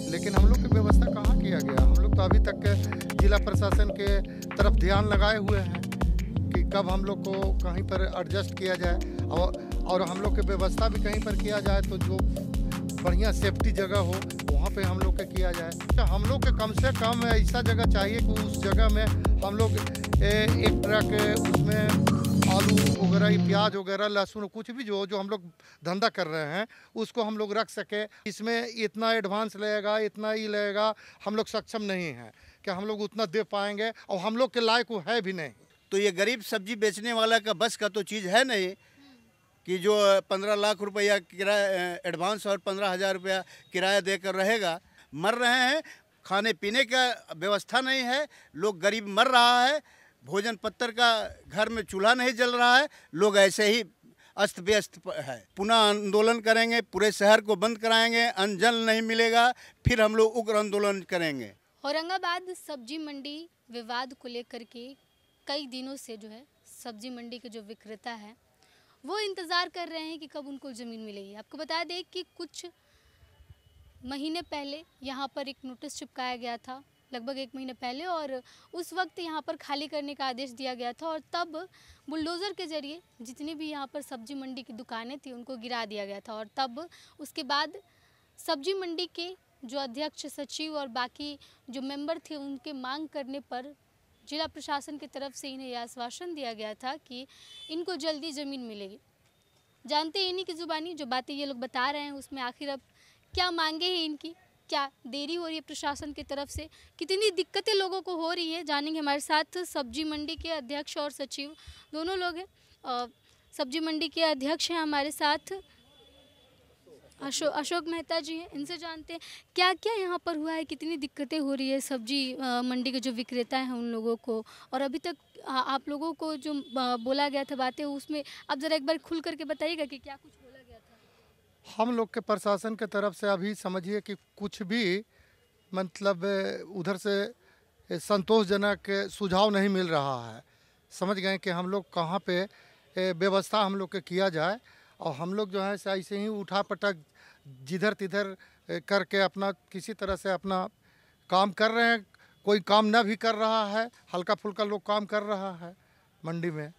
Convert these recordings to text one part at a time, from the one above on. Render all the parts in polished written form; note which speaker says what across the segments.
Speaker 1: लेकिन हम लोग की व्यवस्था कहाँ किया गया। हम लोग तो अभी तक जिला प्रशासन के तरफ ध्यान लगाए हुए हैं कि कब हम लोग को कहीं पर एडजस्ट किया जाए और हम लोग की व्यवस्था भी कहीं पर किया जाए तो जो बढ़िया सेफ्टी जगह हो वहाँ पे हम लोग के किया जाए। तो हम लोग के कम से कम ऐसा जगह चाहिए कि उस जगह में हम लोग एक ट्रक उसमें आलू वगैरह, प्याज वगैरह, लहसुन, कुछ भी जो हम लोग धंधा कर रहे हैं उसको हम लोग रख सके। इसमें इतना एडवांस लगेगा, इतना ही लगेगा, हम लोग सक्षम नहीं हैं कि हम लोग उतना दे पाएंगे और हम लोग के लायक वो है भी नहीं।
Speaker 2: तो ये गरीब सब्जी बेचने वाला का बस का तो चीज़ है नहीं कि जो 15 लाख रुपया किराया एडवांस और 15,000 रुपया किराया देकर रहेगा। मर रहे हैं, खाने पीने का व्यवस्था नहीं है, लोग गरीब मर रहा है, भोजन पत्तर का घर में चूल्हा नहीं जल रहा है, लोग ऐसे ही अस्त व्यस्त है। पुनः आंदोलन करेंगे, पूरे शहर को बंद कराएंगे, अन्न जल नहीं मिलेगा, फिर हम लोग उग्र आंदोलन करेंगे।
Speaker 3: औरंगाबाद सब्जी मंडी विवाद को लेकर के कई दिनों से जो है सब्जी मंडी के जो विक्रेता है वो इंतज़ार कर रहे हैं कि कब उनको ज़मीन मिलेगी। आपको बता दें कि कुछ महीने पहले यहाँ पर एक नोटिस चिपकाया गया था, लगभग 1 महीने पहले, और उस वक्त यहाँ पर खाली करने का आदेश दिया गया था और तब बुलडोज़र के ज़रिए जितनी भी यहाँ पर सब्जी मंडी की दुकानें थी उनको गिरा दिया गया था। और तब उसके बाद सब्जी मंडी के जो अध्यक्ष, सचिव और बाकी जो मेंबर थे उनके मांग करने पर जिला प्रशासन की तरफ से इन्हें यह आश्वासन दिया गया था कि इनको जल्दी ज़मीन मिलेगी। जानते हैं इन्हीं की ज़ुबानी जो बातें ये लोग बता रहे हैं उसमें आखिर अब क्या मांगे हैं इनकी, क्या देरी हो रही है प्रशासन की तरफ से, कितनी दिक्कतें लोगों को हो रही है, जानेंगे। हमारे साथ सब्जी मंडी के अध्यक्ष और सचिव दोनों लोग हैं। सब्जी मंडी के अध्यक्ष हैं हमारे साथ अशोक मेहता जी हैं, इनसे जानते हैं क्या क्या यहाँ पर हुआ है, कितनी दिक्कतें हो रही है सब्जी मंडी के जो विक्रेता हैं उन लोगों को, और अभी तक आप लोगों को जो बोला गया था बातें उसमें आप ज़रा एक बार खुल करके बताइएगा कि क्या कुछ बोला गया था।
Speaker 1: हम लोग के प्रशासन के तरफ से अभी समझिए कि कुछ भी मतलब उधर से संतोषजनक सुझाव नहीं मिल रहा है। समझ गए कि हम लोग कहाँ पे व्यवस्था हम लोग के किया जाए, और हम लोग जो है ऐसे ही उठा पटक जिधर तिधर करके अपना किसी तरह से अपना काम कर रहे हैं। कोई काम ना भी कर रहा है, हल्का फुल्का लोग काम कर रहा है मंडी में।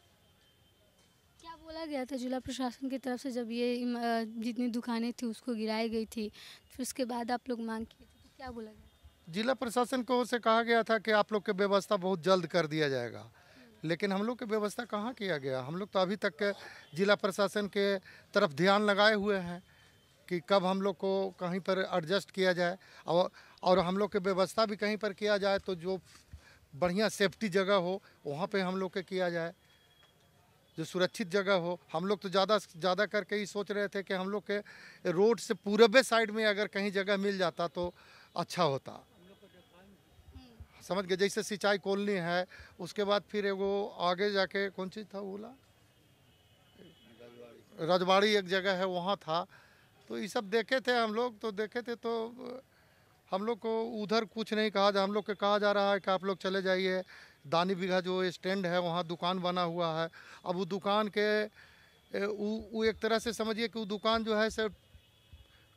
Speaker 3: क्या बोला गया था जिला प्रशासन की तरफ से जब ये जितनी दुकानें थी उसको गिराई गई थी, फिर उसके बाद आप लोग मांग किए थे तो क्या बोला गया?
Speaker 1: जिला प्रशासन को से कहा गया था कि आप लोग की व्यवस्था बहुत जल्द कर दिया जाएगा, लेकिन हम लोग की व्यवस्था कहाँ किया गया। हम लोग तो अभी तक जिला प्रशासन के तरफ ध्यान लगाए हुए हैं कि कब हम लोग को कहीं पर एडजस्ट किया जाए और हम लोग की व्यवस्था भी कहीं पर किया जाए तो जो बढ़िया सेफ्टी जगह हो वहाँ पे हम लोग के किया जाए, जो सुरक्षित जगह हो। हम लोग तो ज़्यादा करके ही सोच रहे थे कि हम लोग के रोड से पूरबे साइड में अगर कहीं जगह मिल जाता तो अच्छा होता। समझ गए, जैसे सिंचाई कॉलोनी है, उसके बाद फिर वो आगे जाके कौन चीज़ था बोला, रजवाड़ी एक जगह है वहाँ था। तो ये सब देखे थे हम लोग, तो देखे थे तो हम लोग को उधर कुछ नहीं कहा जा, हम लोग को कहा जा रहा है कि आप लोग चले जाइए दानी बीघा जो स्टैंड है वहाँ दुकान बना हुआ है। अब वो दुकान के वो एक तरह से समझिए कि वो दुकान जो है से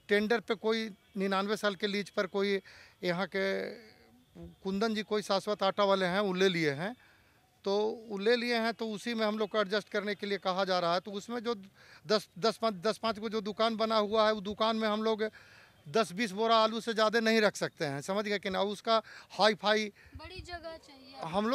Speaker 1: टेंडर पे कोई 99 साल के लीज पर कोई यहाँ के कुंदन जी कोई शाश्वत आटा वाले हैं वो ले लिए हैं, तो वो ले लिए हैं तो उसी में हम लोग को एडजस्ट करने के लिए कहा जा रहा है। तो उसमें जो 10-5 को जो दुकान बना हुआ है वो दुकान में हम लोग 10-20 बोरा आलू से ज़्यादा नहीं रख सकते हैं। समझ गए कि ना, उसका हाई फाई
Speaker 3: बड़ी जगह चाहिए
Speaker 1: हम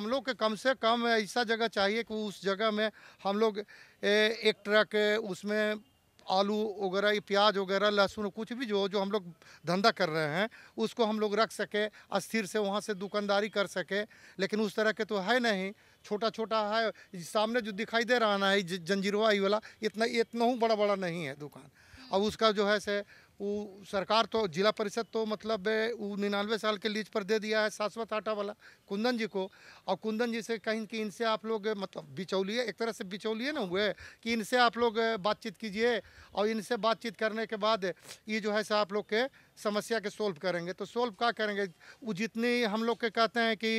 Speaker 1: लोग के कम से कम ऐसा जगह चाहिए कि उस जगह में हम लोग एक ट्रक उसमें आलू वगैरह, प्याज वगैरह, लहसुन, कुछ भी जो हम लोग धंधा कर रहे हैं उसको हम लोग रख सके, अस्थिर से वहाँ से दुकानदारी कर सके। लेकिन उस तरह के तो है नहीं, छोटा छोटा है। सामने जो दिखाई दे रहा है जंजीरवा ही वाला, इतना ही बड़ा नहीं है दुकान। अब उसका जो है से वो सरकार तो जिला परिषद तो मतलब वो 99 साल के लीज पर दे दिया है शाश्वत आटा वाला कुंदन जी को। और कुंदन जी से कहीं कि इनसे आप लोग मतलब बिचौलिए, एक तरह से बिचौलिए ना हुए कि इनसे आप लोग बातचीत कीजिए, और इनसे बातचीत करने के बाद ये जो है से आप लोग के समस्या के सोल्व करेंगे। तो सोल्व क्या करेंगे, वो जितनी हम लोग के कहते हैं कि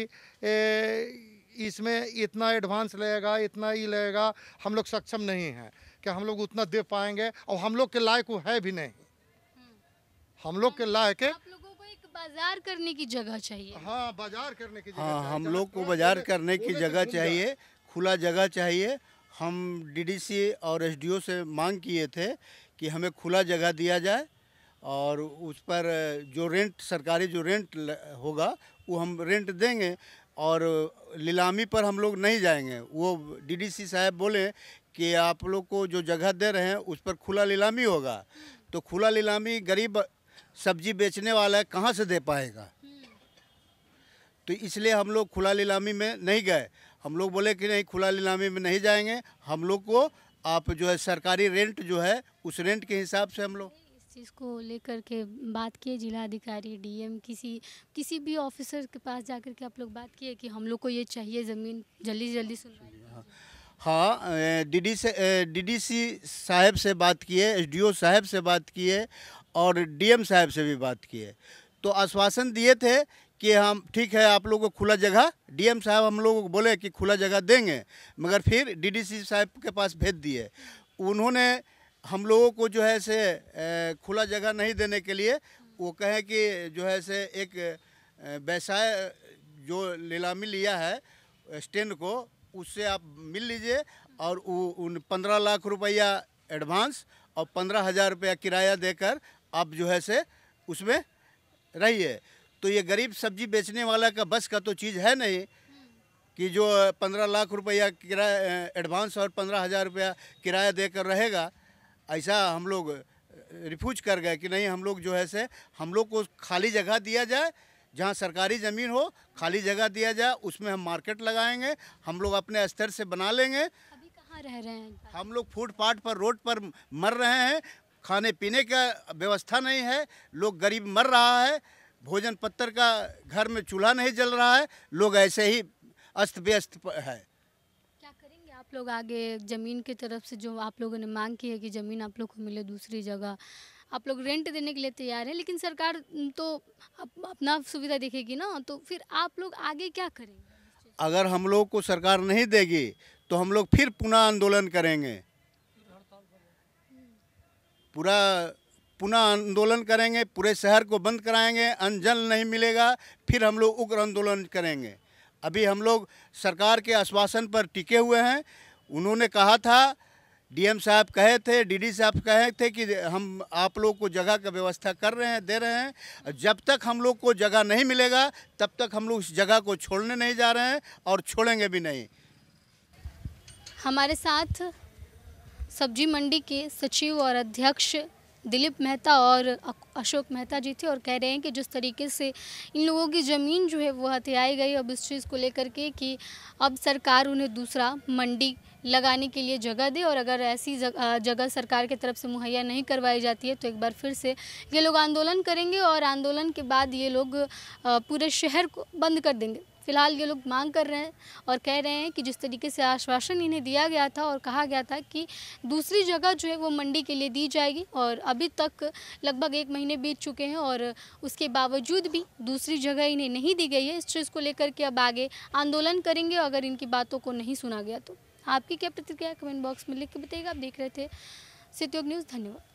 Speaker 1: इसमें इतना एडवांस लगेगा, इतना ही लगेगा, हम लोग सक्षम नहीं हैं कि हम लोग उतना दे पाएंगे, और हम लोग के लायक वो है भी नहीं। हम लोग के लायक
Speaker 3: आप लोगों बाजार करने की जगह चाहिए।
Speaker 1: हाँ, बाजार करने की जगह
Speaker 2: हाँ,
Speaker 1: चाहिए,
Speaker 2: हम
Speaker 1: जहाँ
Speaker 2: लोग को
Speaker 1: ट्रक
Speaker 2: बाजार
Speaker 1: बोले-
Speaker 2: करने की
Speaker 1: बोले तो
Speaker 2: जगह
Speaker 1: घूम जाए।
Speaker 2: चाहिए, खुला जगह चाहिए। हम डीडीसी और एसडीओ से मांग किए थे कि हमें खुला जगह दिया जाए और उस पर जो रेंट सरकारी जो रेंट होगा वो हम रेंट देंगे और नीलामी पर हम लोग नहीं जाएंगे। वो डीडीसी साहब बोले कि आप लोग को जो जगह दे रहे हैं उस पर खुला नीलामी होगा, तो खुला नीलामी गरीब सब्जी बेचने वाला है कहाँ से दे पाएगा। तो इसलिए हम लोग खुला नीलामी में नहीं गए। हम लोग बोले कि नहीं, खुला नीलामी में नहीं जाएंगे, हम लोग को आप जो है सरकारी रेंट जो है उस रेंट के हिसाब से हम लोग।
Speaker 3: इस चीज़ को लेकर के बात किए जिलाधिकारी, डीएम, किसी भी ऑफिसर के पास जाकर के आप लोग बात किए कि हम लोग को ये चाहिए ज़मीन, जल्दी जल्दी सुनवाई?
Speaker 2: हाँ, डीडीसी साहब से बात किए, एसडीओ साहब से बात किए और डीएम साहब से भी बात किए। तो आश्वासन दिए थे कि हम ठीक है आप लोगों को खुला जगह, डीएम साहब हम लोगों को बोले कि खुला जगह देंगे, मगर फिर डीडीसी साहब के पास भेज दिए। उन्होंने हम लोगों को जो है से खुला जगह नहीं देने के लिए वो कहे कि जो है से एक व्यवसाय जो नीलामी लिया है स्टैंड को, उससे आप मिल लीजिए और उन 15 लाख रुपया एडवांस और 15,000 रुपया किराया देकर आप जो है से उसमें रहिए। तो ये गरीब सब्जी बेचने वाला का बस का तो चीज़ है नहीं कि जो 15 लाख रुपया किराया एडवांस और 15,000 रुपया किराया देकर रहेगा। ऐसा हम लोग रिफ्यूज कर गए कि नहीं, हम लोग जो है से हम लोग को खाली जगह दिया जाए, जहाँ सरकारी ज़मीन हो खाली जगह दिया जाए, उसमें हम मार्केट लगाएंगे, हम लोग अपने स्तर से बना लेंगे।
Speaker 3: अभी कहाँ रह रहे हैं?
Speaker 2: हम लोग फुटपाथ पर रोड पर मर रहे हैं, खाने पीने का व्यवस्था नहीं है, लोग गरीब मर रहा है, भोजन पत्तर का घर में चूल्हा नहीं जल रहा है, लोग ऐसे ही अस्त व्यस्त है।
Speaker 3: क्या करेंगे आप लोग आगे? ज़मीन की तरफ से जो आप लोगों ने मांग की है कि ज़मीन आप लोग को मिले दूसरी जगह, आप लोग रेंट देने के लिए तैयार हैं, लेकिन सरकार तो अपना सुविधा देखेगी ना, तो फिर आप लोग आगे क्या करेंगे?
Speaker 2: अगर हम लोग को सरकार नहीं देगी तो हम लोग फिर पुनः आंदोलन करेंगे, पुनः आंदोलन करेंगे, पूरे शहर को बंद कराएंगे, अन्न जल नहीं मिलेगा, फिर हम लोग उग्र आंदोलन करेंगे। अभी हम लोग सरकार के आश्वासन पर टिके हुए हैं। उन्होंने कहा था, डीएम साहब कहे थे, डीडी साहब कहे थे कि हम आप लोग को जगह का व्यवस्था कर रहे हैं, दे रहे हैं। जब तक हम लोग को जगह नहीं मिलेगा तब तक हम लोग इस जगह को छोड़ने नहीं जा रहे हैं और छोड़ेंगे भी नहीं।
Speaker 3: हमारे साथ सब्जी मंडी के सचिव और अध्यक्ष दिलीप मेहता और अशोक मेहता जी थे और कह रहे हैं कि जिस तरीके से इन लोगों की ज़मीन जो है वो हथियाई गई, अब इस चीज़ को लेकर के कि अब सरकार उन्हें दूसरा मंडी लगाने के लिए जगह दे, और अगर ऐसी जगह सरकार की तरफ से मुहैया नहीं करवाई जाती है तो एक बार फिर से ये लोग आंदोलन करेंगे और आंदोलन के बाद ये लोग पूरे शहर को बंद कर देंगे। फ़िलहाल ये लोग मांग कर रहे हैं और कह रहे हैं कि जिस तरीके से आश्वासन इन्हें दिया गया था और कहा गया था कि दूसरी जगह जो है वो मंडी के लिए दी जाएगी, और अभी तक लगभग 1 महीने बीत चुके हैं और उसके बावजूद भी दूसरी जगह इन्हें नहीं दी गई है। इस चीज़ को लेकर के अब आगे आंदोलन करेंगे अगर इनकी बातों को नहीं सुना गया तो। आपकी क्या प्रतिक्रिया कमेंट बॉक्स में लिख के बताइएगा। आप देख रहे थे सिटी न्यूज़। धन्यवाद।